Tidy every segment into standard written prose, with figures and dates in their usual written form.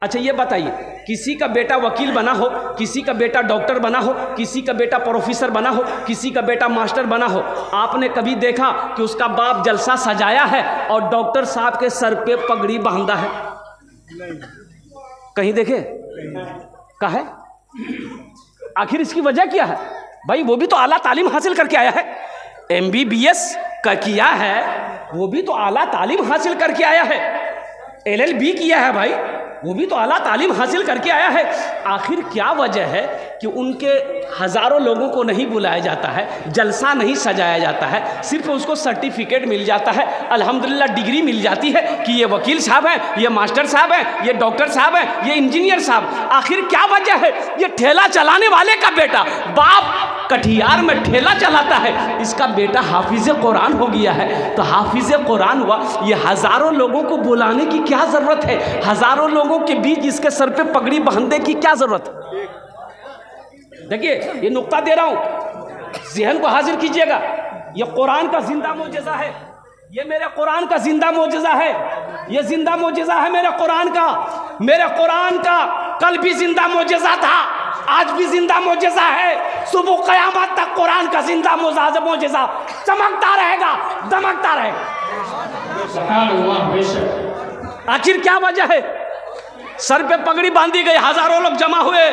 अच्छा ये बताइए, किसी का बेटा वकील बना हो, किसी का बेटा डॉक्टर बना हो, किसी का बेटा प्रोफेसर बना हो, किसी का बेटा मास्टर बना हो, आपने कभी देखा कि उसका बाप जलसा सजाया है और डॉक्टर साहब के सर पे पगड़ी बांधा है? कहीं देखे? कहा है? आखिर इसकी वजह क्या है भाई? वो भी तो आला तालीम हासिल करके आया है, MBBS का किया है, वो भी तो आला तालीम हासिल करके आया है, LLB किया है भाई, वो भी तो आला तालीम हासिल करके आया है। आखिर क्या वजह है कि उनके हज़ारों लोगों को नहीं बुलाया जाता है, जलसा नहीं सजाया जाता है, सिर्फ उसको सर्टिफिकेट मिल जाता है, अल्हम्दुलिल्लाह डिग्री मिल जाती है कि ये वकील साहब हैं, ये मास्टर साहब हैं, ये डॉक्टर साहब हैं, ये इंजीनियर साहब। आखिर क्या वजह है? ये ठेला चलाने वाले का बेटा, बाप कटिहार में ठेला चलाता है, इसका बेटा हाफिज़ कुरान हो गया है, तो हाफिज़ कुरान हुआ। ये हज़ारों लोगों को बुलाने की क्या ज़रूरत है? हज़ारों लोगों के बीच इसके सर पे पगड़ी बांधने की क्या ज़रूरत है? देखिए ये नुक्ता दे रहा हूँ, ज़हन को हाजिर कीजिएगा। ये कुरान का जिंदा मोजज़ा है, ये मेरे कुरान का जिंदा मोजज़ा है, ये जिंदा मोजज़ा है मेरे कुरान का। मेरे कुरान का कल भी जिंदा मोजज़ा था, आज भी जिंदा मोजज़ा है, सुबह क़यामत तक कुरान का जिंदा मोजज़ा चमकता रहेगा, दमकता रहेगा। आखिर क्या वजह है? सर पे पगड़ी बांधी गई, हज़ारों लोग जमा हुए,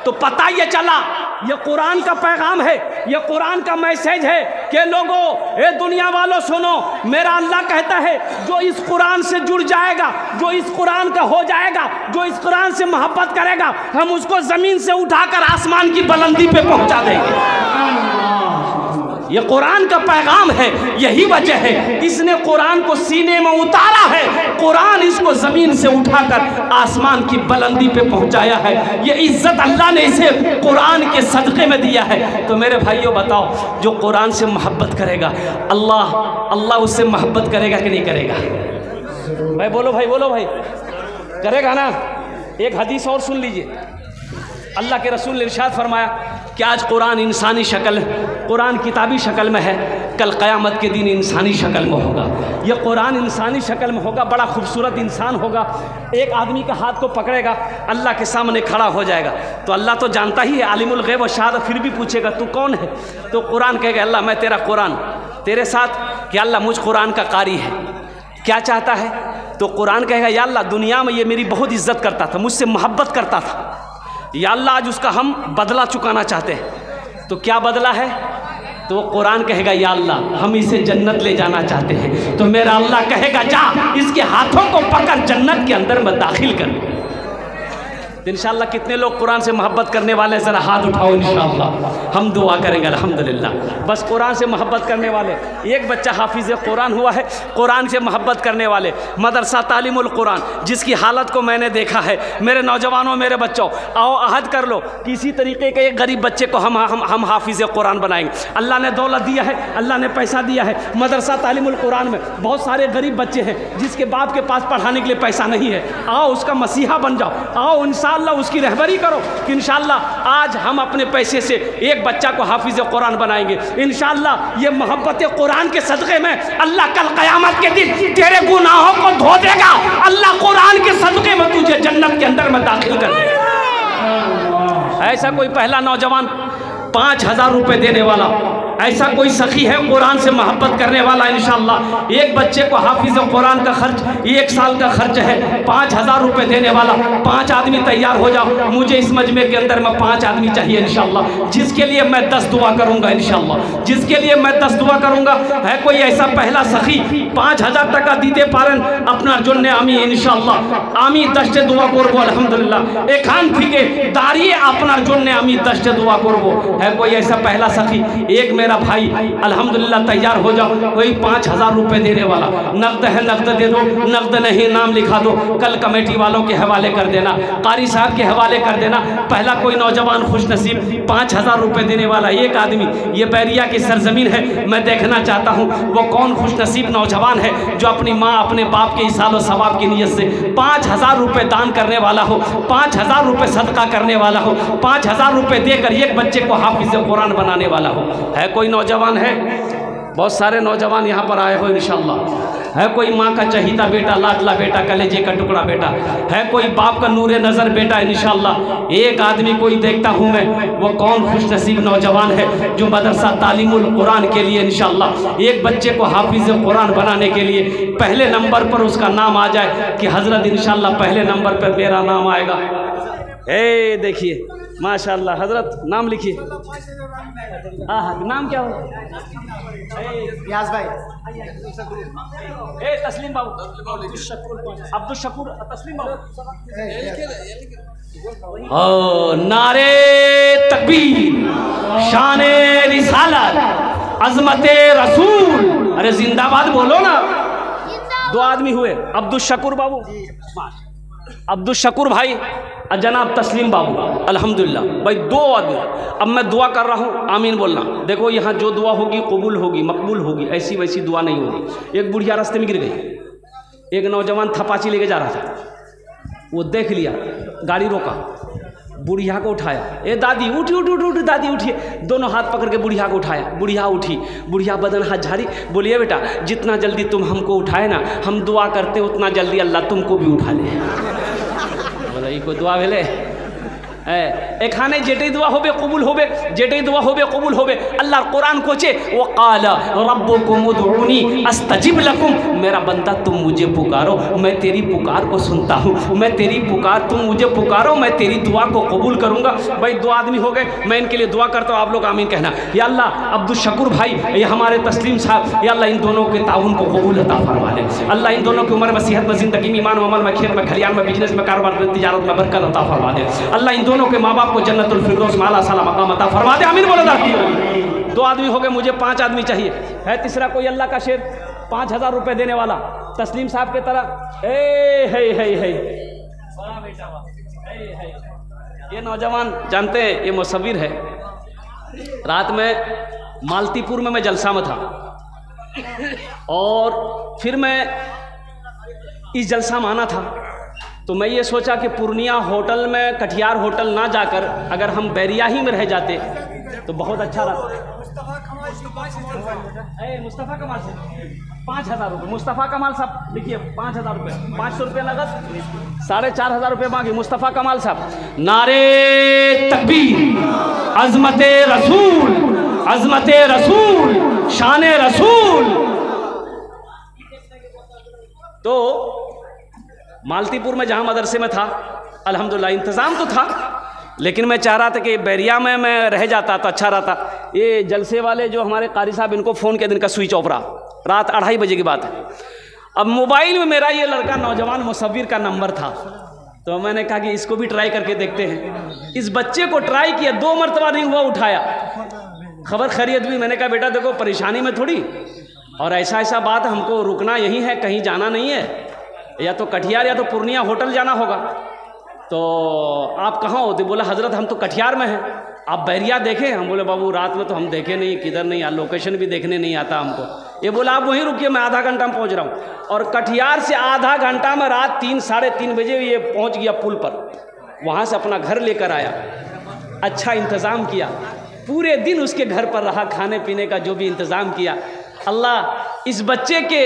तो पता ये चला ये कुरान का पैगाम है, ये कुरान का मैसेज है कि लोगों, ये दुनिया वालों सुनो, मेरा अल्लाह कहता है जो इस कुरान से जुड़ जाएगा, जो इस कुरान का हो जाएगा, जो इस कुरान से मोहब्बत करेगा, हम उसको ज़मीन से उठाकर आसमान की बुलंदी पे पहुंचा देंगे। ये कुरान का पैगाम है, यही वजह है इसने कुरान को सीने में उतारा है, कुरान इसको ज़मीन से उठाकर आसमान की बुलंदी पे पहुंचाया है। ये इज्जत अल्लाह ने इसे कुरान के सदक़े में दिया है। तो मेरे भाइयों बताओ, जो कुरान से मोहब्बत करेगा, अल्लाह उससे मोहब्बत करेगा कि नहीं करेगा? भाई बोलो, भाई बोलो, भाई करेगा ना? एक हदीस और सुन लीजिए। अल्लाह के रसूल ने इरशाद फरमाया कि आज कुरान इंसानी शक्ल, कुरान किताबी शक्ल में है, कल क़यामत के दिन इंसानी शक्ल में होगा। यह कुरान इंसानी शक्ल में होगा, बड़ा खूबसूरत इंसान होगा, एक आदमी का हाथ को पकड़ेगा, अल्लाह के सामने खड़ा हो जाएगा। तो अल्लाह तो जानता ही है, आलिमुल गैब व शहादत, फिर भी पूछेगा तू कौन है? तो कुरान कहेगा अल्लाह मैं तेरा कुरान तेरे साथ, कि अल्लाह मुझ कुरान का कारी है, क्या चाहता है? तो कुरान कहेगा या अल्लाह दुनिया में ये मेरी बहुत इज्जत करता था, मुझसे मोहब्बत करता था, या अल्लाह आज उसका हम बदला चुकाना चाहते हैं। तो क्या बदला है? तो कुरान कहेगा या अल्लाह हम इसे जन्नत ले जाना चाहते हैं। तो मेरा अल्लाह कहेगा जा इसके हाथों को पकड़ जन्नत के अंदर में दाखिल कर। तो इंशाअल्लाह कितने लोग कुरान से मोहब्बत करने वाले, ज़रा हाथ उठाओ, इंशाअल्लाह हम दुआ करेंगे अल्हम्दुलिल्लाह। बस कुरान से मोहब्बत करने वाले, एक बच्चा हाफिज़ कुरान हुआ है, कुरान से मोहब्बत करने वाले, मदरसा तालीमुल कुरान, जिसकी हालत को मैंने देखा है। मेरे नौजवानों, मेरे बच्चों, आओ अहद कर लो कि इसी तरीके के एक गरीब बच्चे को हम हाफिज़ कुरान बनाएंगे। अल्लाह ने दौलत दिया है, अल्लाह ने पैसा दिया है, मदरसा तालीमुल कुरान में बहुत सारे गरीब बच्चे हैं जिसके बाप के पास पढ़ाने के लिए पैसा नहीं है। आओ उसका मसीहा बन जाओ, आओ इंशाअल्लाह उसकी रहबरी करो कि इंशाअल्लाह आज हम अपने पैसे से एक बच्चा को हाफिज़ कुरान बनाएंगे। इंशाअल्लाह ये मोहब्बत कुरान के सदक़े में अल्लाह कल क़यामत के दिन तेरे गुनाहों को धो देगा। अल्लाह कुरान के सदक़े में तुझे जन्नत के अंदर में दाखिल कर देगा। ऐसा कोई पहला नौजवान 5000 रुपये देने वाला, ऐसा कोई सखी है कुरान से मोहब्बत करने वाला, इंशाअल्लाह एक बच्चे को हाफिज़ कुरान का खर्च 1 साल का खर्च है 5000 रुपये देने वाला। 5 आदमी तैयार हो जाओ, मुझे इस मजमे के अंदर में 5 आदमी चाहिए इंशाअल्लाह, जिसके लिए मैं 10 दुआ करूँगा इंशाअल्लाह, जिसके लिए मैं 10 दुआ करूँगा। है कोई ऐसा पहला सखी 5000 টাকা দিতে পারেন আপনার জন্য? আমি ইনশাআল্লাহ আমি 10টা দোয়া করব আলহামদুলিল্লাহ, এখান থেকে দাঁড়িয়ে আপনার জন্য আমি 10টা দোয়া করব। है कोई ऐसा पहला सखी? एक मेरा भाई अल्हम्दुलिल्लाह तैयार हो जाओ, कोई 5000 रुपये देने वाला, नकद है नकद दे दो, नकद नहीं नाम लिखा दो, कल कमेटी वालों के हवाले कर देना, कारी साहब के हवाले कर देना। पहला कोई नौजवान खुश नसीब 5000 रुपये देने वाला एक आदमी, ये बैरिया की सरजमीन है, मैं देखना चाहता हूँ वो कौन खुश नसीब नौजवान है जो अपनी माँ अपने बाप के इसालो सवाब की नीयत से 5000 रुपये दान करने वाला हो, 5000 रुपये सदका करने वाला हो, 5000 रुपये देकर एक बच्चे को हाफिज़ कुरान बनाने वाला हो। है कोई नौजवान? है बहुत सारे नौजवान यहाँ पर आए हो इंशाअल्लाह। है कोई माँ का चहीता बेटा, लाडला बेटा, कलेजे का टुकड़ा बेटा, है कोई बाप का नूरे नज़र बेटा। इंशाअल्लाह एक आदमी कोई देखता हूँ मैं, वो कौन खुश नसीब नौजवान है जो मदरसा तालीमुल कुरान के लिए इंशाअल्लाह एक बच्चे को हाफिज़ कुरान बनाने के लिए पहले नंबर पर उसका नाम आ जाए कि हज़रत इंशाअल्लाह पहले नंबर पर मेरा नाम आएगा। ए देखिए माशाअल्लाह, हज़रत नाम लिखिए। नाम क्या हो? यास भाई, तस्लीम बाबू, अब्दुल शकूर तस्लीम बाबू। नारे तकबीर, शाने रिसालत, अज़मते रसूल, अरे जिंदाबाद बोलो ना। दो आदमी हुए, अब्दुल शकूर बाबू, अब्दुल शकूर भाई और जनाब तस्लीम बाबू। अल्हम्दुलिल्लाह भाई दो आदमी। अब मैं दुआ कर रहा हूँ, आमीन बोलना। देखो यहाँ जो दुआ होगी कबूल होगी, मकबूल होगी, ऐसी वैसी दुआ नहीं होगी। एक बुढ़िया रास्ते में गिर गई, एक नौजवान थपाची लेके जा रहा था, वो देख लिया, गाड़ी रोका, बुढ़िया को उठाया, ए दादी उठी उठी उठी उठी, दादी उठिए। दोनों हाथ पकड़ के बुढ़िया को उठाया, बुढ़िया उठी, बुढ़िया बदन हाथ झाड़ी, बोलिए बेटा जितना जल्दी तुम हमको उठाए ना, हम दुआ करते उतना जल्दी अल्लाह तुमको भी उठा ले। बोला ये कोई दुआ भेले? ए खाने जेटे दुआ होबे कबूल होबे, जेटे दुआ होबे कबूल होबे। अल्लाह कुरान कोचे वो काला रब्बुकुम उदऊनी अस्तजिब लकुम, मेरा बंदा तुम मुझे पुकारो मैं तेरी पुकार को सुनता हूँ, मैं तेरी पुकार, तुम मुझे पुकारो मैं तेरी दुआ को कबूल करूँगा। भाई दो आदमी हो गए, मैं इनके लिए दुआ करता हूँ, आप लोग आमीन कहना। या अल्लाह अब्दुल शकूर भाई, ये हमारे तस्लीम साहब, या अल्लाह इन दोनों के ताउन को कबूल अता फरमा ले। अल्लाह इन दोनों की उम्र में, सेहत में, जिंदगी में, ईमान में, अमल में, खेत में, खलियान में, बिजनेस में, कारोबार में, तिजारत में बरकत अता फरमा दे। अल्लाह इन दोनों के माँ बाप को जन्नतुल फिरदौस में आला साला मकाम अता फरमा दे। आमीन बोलो। दो आदमी हो गए, मुझे 5 आदमी चाहिए। है तीसरा कोई अल्लाह का शेर 5000 रुपये देने वाला तस्लीम साहब के तरह? है बड़ा बेटा वाह। ये नौजवान जानते हैं ये मुसव्विर है। रात में मालतीपुर में मैं जलसा में था और फिर मैं इस जलसा में आना था, तो मैं ये सोचा कि पूर्णिया होटल में, कटिहार होटल ना जाकर अगर हम बैरिया ही में रह जाते तो बहुत अच्छा रहता। मुस्तफ़ा कमाल से 5000 रुपये, मुस्तफ़ा कमाल साहब लिखिए 5000 रुपये, 500 रुपये लगत, 4500 रुपये मांगी मुस्तफ़ा कमाल साहब। नारे तकबीर, अज़मते रसूल, अज़मते रसूल, शाने रसूल। तो मालतीपुर में जहाँ मदरसे में था अल्हम्दुलिल्लाह इंतज़ाम तो था, लेकिन मैं चाह रहा था कि बैरिया में मैं रह जाता तो अच्छा रहता। ये जलसे वाले जो हमारे कारी साहब, इनको फ़ोन के दिन का स्विच ऑफ रहा, रात 2:30 बजे की बात है। अब मोबाइल में मेरा ये लड़का नौजवान मुसव्विर का नंबर था, तो मैंने कहा कि इसको भी ट्राई करके देखते हैं। इस बच्चे को ट्राई किया, 2 मरतबा नहीं हुआ, उठाया, खबर खैरियत भी। मैंने कहा बेटा देखो परेशानी में थोड़ी, और ऐसा ऐसा बात, हमको रुकना यहीं है, कहीं जाना नहीं है, या तो कटिहार या तो पूर्णिया होटल जाना होगा। तो आप कहाँ होते? बोला हज़रत हम तो कटिहार में हैं, आप बैरिया देखें? हम बोले बाबू रात में तो हम देखे नहीं, किधर नहीं, लोकेशन भी देखने नहीं आता हमको। ये बोला आप वहीं रुकिए, मैं आधा घंटा में पहुँच रहा हूँ। और कटिहार से आधा घंटा में रात 3 साढ़े 3 बजे ये पहुँच गया पुल पर, वहाँ से अपना घर लेकर आया, अच्छा इंतज़ाम किया, पूरे दिन उसके घर पर रहा, खाने पीने का जो भी इंतज़ाम किया। अल्लाह इस बच्चे के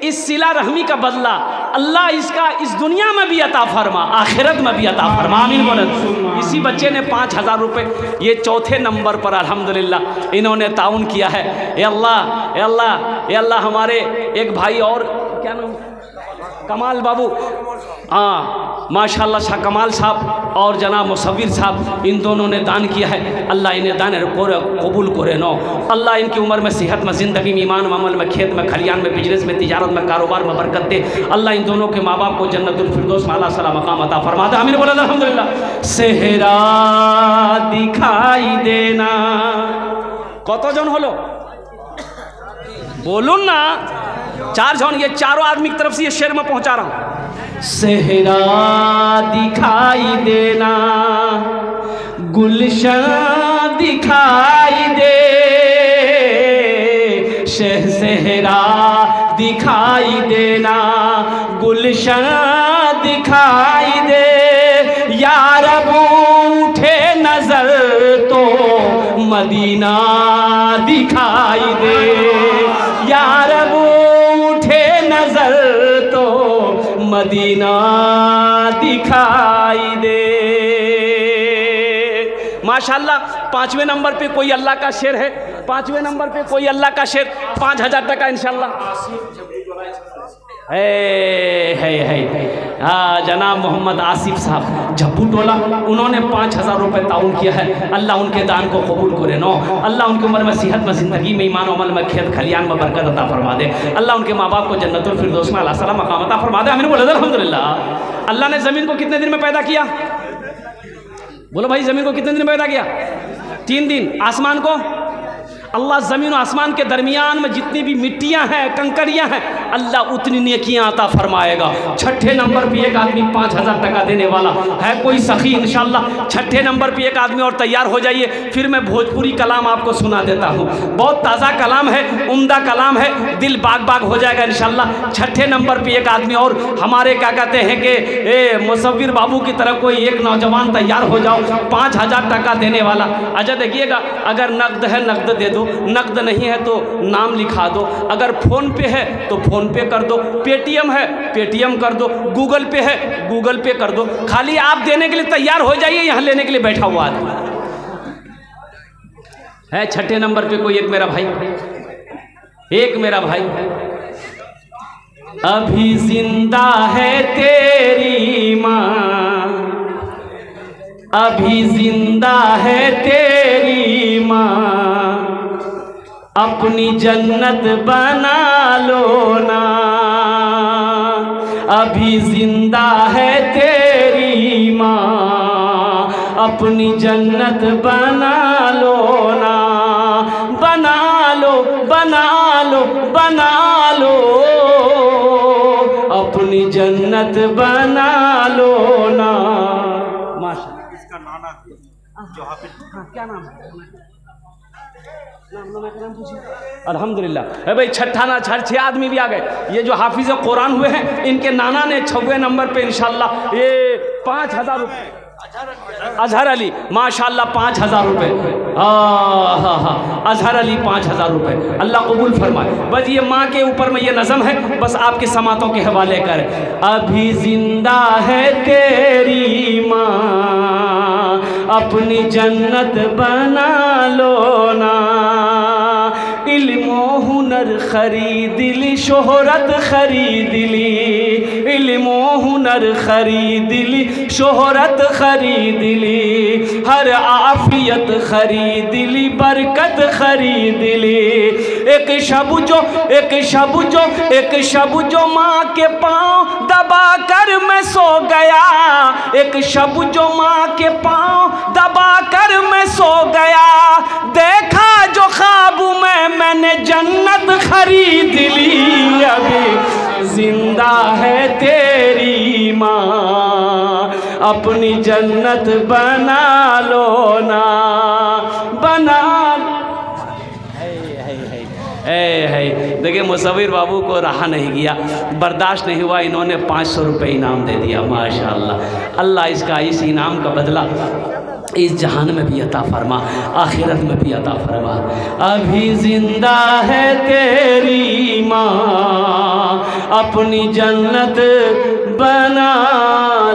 इस सिला रहमी का बदला अल्लाह इसका इस दुनिया में भी अता फरमा, आखिरत में भी अता फरमा। आमीन बोलो। इसी बच्चे ने 5000 रुपये ये चौथे नंबर पर अल्हम्दुलिल्लाह इन्होंने ताउन किया है। ए अल्लाह, ए अल्लाह, ए अल्लाह। हमारे एक भाई और, क्या नाम, कमाल बाबू, हाँ माशाल्लाह, शाह कमाल साहब और जनाब मुसव्विर साहब, इन दोनों ने दान किया है। अल्लाह इन्हें दान कबूल करे नो। अल्लाह इनकी उम्र में, सेहत में, ज़िंदगी में, ईमान में, अमल में, खेत में, खलियान में, बिजनेस में, तिजारत में, कारोबार में बरकत दे। अल्लाह इन दोनों के माँ बाप को जन्नतुल फिरदौस में आला साला मकाम अता फरमा दे। आमीन बोलो अल्हम्दुलिल्लाह। सेहरा दिखाई देना, कतजन हलो बोलून ना, 4 जन, ये चारों आदमी की तरफ से ये शेर में पहुंचा रहा हूं। सेहरा दिखाई देना, गुलशन दिखाई दे, सेहरा दिखाई देना, गुलशन दिखाई दे। यार उठे नजर तो मदीना दिखाई दे, यार उठे नजर मदीना दिखाई दे। माशाल्लाह 5वें नंबर पे कोई अल्लाह का शेर है, 5वें नंबर पे कोई अल्लाह का शेर, 5000 टका इंशाल्लाह है। जनाब मोहम्मद आसिफ साहब झप्पू टोला, उन्होंने 5000 रुपये ताउन किया है। अल्लाह उनके दान को कबूल करे नो, अल्लाह उनकी उम्र में, सेहत में, ज़िंदगी में, ईमान अमल में, खेत खलियान में बरकत अता फरमा दे। अल्लाह उनके माँ बाप को जन्नतुल फिरदौस में अल्लाह सलाम मकाम अता फरमा दे। हमने बोला अल्हम्दुलिल्लाह। अल्लाह ने ज़मीन को कितने दिन में पैदा किया? बोलो भाई, ज़मीन को कितने दिन में पैदा किया? 3 दिन। आसमान को? अल्लाह ज़मीन और आसमान के दरमियान में जितनी भी मिट्टियां हैं, कंकरियां हैं, अल्लाह उतनी नेकियां अता फरमाएगा। 6ठे नंबर पे एक आदमी 5000 टका देने वाला है, कोई सखी इंशाल्लाह। 6ठे नंबर पे एक आदमी और तैयार हो जाइए, फिर मैं भोजपुरी कलाम आपको सुना देता हूँ। बहुत ताज़ा कलाम है, उम्दा कलाम है, दिल बाग बाग हो जाएगा इंशाल्लाह। 6ठे नंबर पे एक आदमी और हमारे क्या कहते हैं कि मुसव्विर बाबू की तरफ कोई एक नौजवान तैयार हो जाओ, 5000 टका देने वाला। अच्छा देखिएगा, अगर नकद है नकद दे दो, नकद नहीं है तो नाम लिखा दो, अगर फ़ोन पे है तो फ़ोन पे कर दो, पेटीएम है पेटीएम कर दो, गूगल पे है गूगल पे कर दो। खाली आप देने के लिए तैयार हो जाइए, यहाँ लेने के लिए बैठा हुआ आदमी है। 6ठे नंबर पे कोई एक मेरा भाई, एक मेरा भाई, अभी जिंदा है तेरी माँ, अभी जिंदा है तेरी माँ, अपनी जन्नत बना लो ना, अभी जिंदा है तेरी माँ, अपनी जन्नत बना लो ना, बना लो बना लो बना लो, अपनी जन्नत बना लो ना। माशाअल्लाह। इसका नाना जो हाफिज, क्या नाम है? अल्हम्दुलिल्लाह। भाई 6 आदमी भी आ गए। ये जो हाफिज कुरान हुए हैं, इनके नाना ने 6वें नंबर पे इंशाल्लाह ये 5000 रुपये, अजहर अली माशाल्लाह 5000 रुपये, अजहर अली 5000 रुपये, अल्लाह कबूल फरमाए। बस ये माँ के ऊपर में ये नज़म है, बस आपकी समातों के हवाले कर। अभी जिंदा है तेरी माँ, अपनी जन्नत बना लो ना, इल्मो हुनर खरीद ली, शोहरत खरीद ली, इल्मो हुनर खरीद ली, शोहरत खरीद ली, हर आफियत खरीद ली, बरकत खरीद ली। एक शब जो माँ के पाँव दबा कर मैं सो गया, एक शब जो माँ के पाँव दबा कर मैं सो गया, देखा जो ख्वाब में मैंने जन्नत खरीद ली, अभी जिंदा है तेरी माँ, अपनी जन्नत बना लो ना, बना। देखिए मुसव्विर बाबू को रहा नहीं गया, बर्दाश्त नहीं हुआ, इन्होंने 500 रुपये इनाम दे दिया। माशाअल्लाह। अल्लाह इसका इस इनाम का बदला इस जहान में भी अता फरमा, आखिरत में भी अता फरमा। अभी जिंदा है तेरी माँ, अपनी जन्नत बना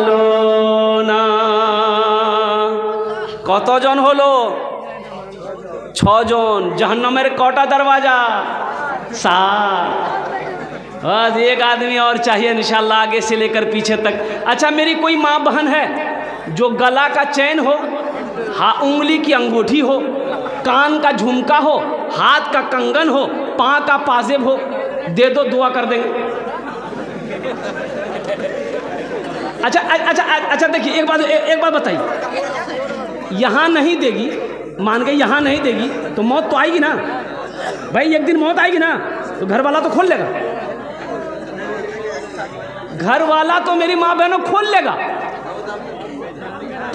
लो ना। কতজন হলো? 6 জন। जहन्नमेर कोटा दरवाजा 7। बस एक आदमी और चाहिए इंशाल्लाह, आगे से लेकर पीछे तक। अच्छा, मेरी कोई माँ बहन है जो गला का चैन हो, उंगली की अंगूठी हो, कान का झुमका हो, हाथ का कंगन हो, पाँव का पाजेब हो, दे दो, दुआ कर देंगे। अच्छा देखिए, एक बात बताइए, यहाँ नहीं देगी, मान गई यहाँ नहीं देगी तो मौत तो आएगी ना भाई, एक दिन मौत आएगी ना, तो घर वाला तो खोल लेगा, घर वाला तो मेरी माँ बहनों खोल लेगा।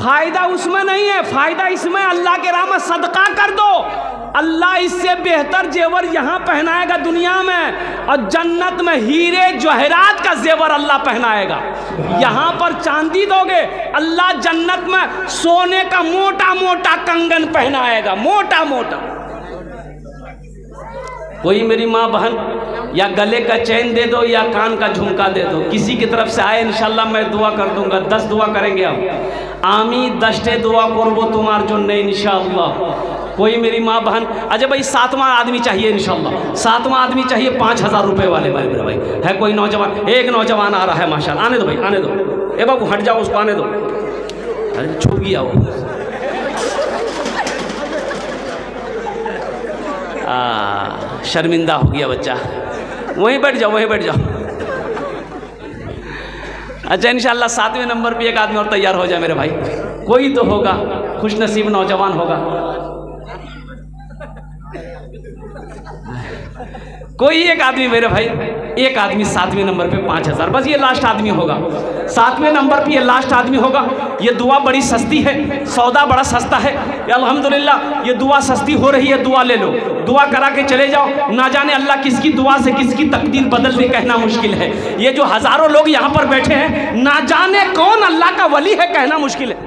फायदा उसमें नहीं है, फायदा इसमें अल्लाह के राह में सदका कर दो, अल्लाह इससे बेहतर जेवर यहाँ पहनाएगा दुनिया में, और जन्नत में हीरे जवाहरात का जेवर अल्लाह पहनाएगा। यहाँ पर चांदी दोगे, अल्लाह जन्नत में सोने का मोटा मोटा कंगन पहनाएगा, मोटा मोटा। कोई मेरी माँ बहन या गले का चैन दे दो या कान का झुमका दे दो, किसी की तरफ से आए इंशाल्लाह मैं दुआ कर दूंगा। 10 दुआ करेंगे हम। आमी 10टे दुआ करबो तुम्हार जो नहीं इंशाल्लाह। कोई मेरी माँ बहन, अजय भाई 7वां आदमी चाहिए इंशाल्लाह, 7वां आदमी चाहिए 5000 रुपये वाले भाई। मेरे भाई है कोई नौजवान? एक नौजवान आ रहा है माशाल्लाह, आने दो भाई, आने दो। ए बाबू हट जाओ, उसको आने दो। अरे छुप गया वो। शर्मिंदा हो गया बच्चा। वहीं बैठ जाओ, वहीं बैठ जाओ। अच्छा इंशाल्लाह 7वें नंबर पे एक आदमी और तैयार हो जाए मेरे भाई। कोई तो होगा खुश नसीब नौजवान होगा, कोई एक आदमी मेरे भाई, एक आदमी 7वें नंबर पे 5000, बस ये लास्ट आदमी होगा। 7वें नंबर पे ये लास्ट आदमी होगा। ये दुआ बड़ी सस्ती है, सौदा बड़ा सस्ता है। अल्हम्दुलिल्लाह ये दुआ सस्ती हो रही है, दुआ ले लो, दुआ करा के चले जाओ। ना जाने अल्लाह किसकी दुआ से किसकी तकदीर बदल दे, कहना मुश्किल है। ये जो हजारों लोग यहाँ पर बैठे हैं, ना जाने कौन अल्लाह का वली है, कहना मुश्किल है।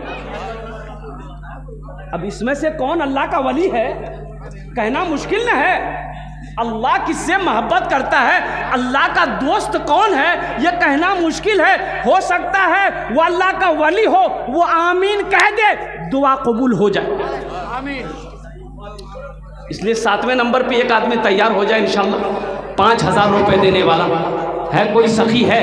अब इसमें से कौन अल्लाह का वली है कहना मुश्किल न है। अल्लाह किससे मोहब्बत करता है, अल्लाह का दोस्त कौन है, यह कहना मुश्किल है। हो सकता है वो अल्लाह का वली हो, वो आमीन कह दे, दुआ कबूल हो जाए। आमीन। इसलिए 7वें नंबर पे एक आदमी तैयार हो जाए इंशाल्लाह, 5000 रुपये देने वाला है। कोई सखी है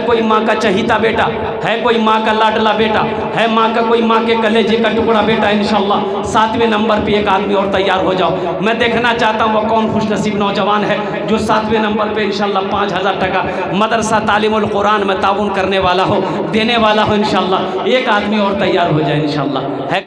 कोई माँ का चहीता बेटा है, कोई माँ का लाडला बेटा है, माँ का कोई माँ के कलेजे का टुकड़ा बेटा। इंशाल्लाह 7वें नंबर पे एक आदमी और तैयार हो जाओ। मैं देखना चाहता हूँ वो कौन खुशनसीब नौजवान है जो 7वें नंबर पे इंशाल्लाह 5000 टका मदरसा तालीमुल कुरान में ताउन करने वाला हो, देने वाला हो। इंशाल्लाह एक आदमी और तैयार हो जाए इंशाल्लाह है।